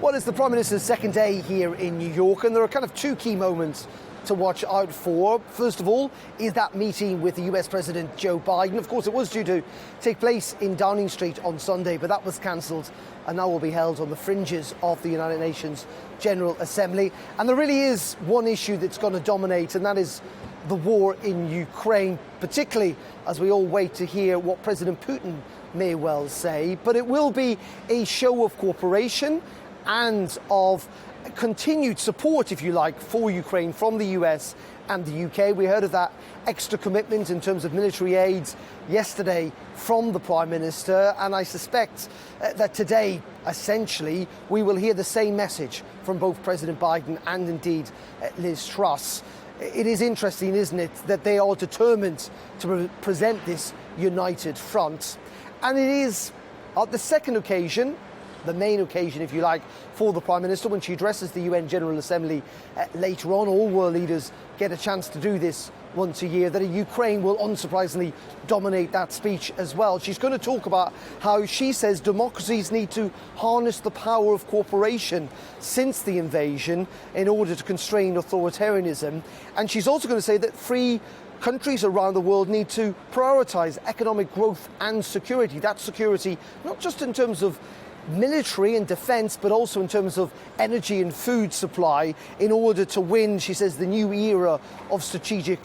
Well, it's the Prime Minister's second day here in New York, and there are kind of two key moments to watch out for. First of all, is that meeting with the US President Joe Biden. Of course, it was due to take place in Downing Street on Sunday, but that was cancelled and now will be held on the fringes of the United Nations General Assembly. And there really is one issue that's going to dominate, and that is the war in Ukraine, particularly as we all wait to hear what President Putin may well say. But it will be a show of cooperation and of continued support, if you like, for Ukraine from the US and the UK. We heard of that extra commitment in terms of military aid yesterday from the Prime Minister, and I suspect that today, essentially, we will hear the same message from both President Biden and indeed Liz Truss. It is interesting, isn't it, that they are determined to present this united front, and it is the second occasion, the main occasion, if you like, for the Prime Minister when she addresses the UN General Assembly later on. All world leaders get a chance to do this once a year, that Ukraine will unsurprisingly dominate that speech as well. She's going to talk about how she says democracies need to harness the power of cooperation since the invasion in order to constrain authoritarianism. And she's also going to say that free countries around the world need to prioritise economic growth and security. That security, not just in terms of military and defence, but also in terms of energy and food supply, in order to win, she says, the new era of strategic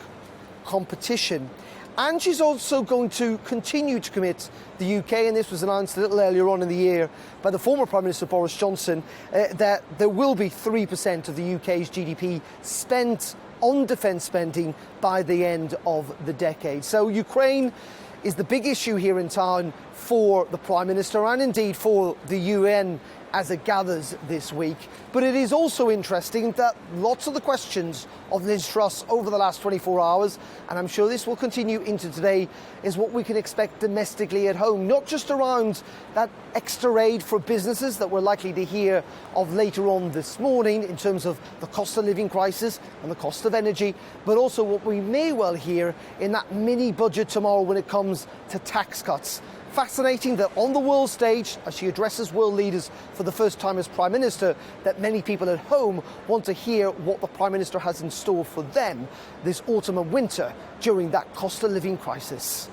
competition. And she's also going to continue to commit the UK, and this was announced a little earlier on in the year by the former Prime Minister Boris Johnson, that there will be 3% of the UK's GDP spent on defence spending by the end of the decade. So Ukraine is the big issue here in town for the Prime Minister and indeed for the UN as it gathers this week. But it is also interesting that lots of the questions of Liz Truss over the last 24 hours, and I'm sure this will continue into today, is what we can expect domestically at home, not just around that extra aid for businesses that we're likely to hear of later on this morning in terms of the cost of living crisis and the cost of energy, but also what we may well hear in that mini budget tomorrow when it comes to tax cuts. Fascinating that on the world stage, as she addresses world leaders for the first time as Prime Minister, that many people at home want to hear what the Prime Minister has in store for them this autumn and winter during that cost of living crisis.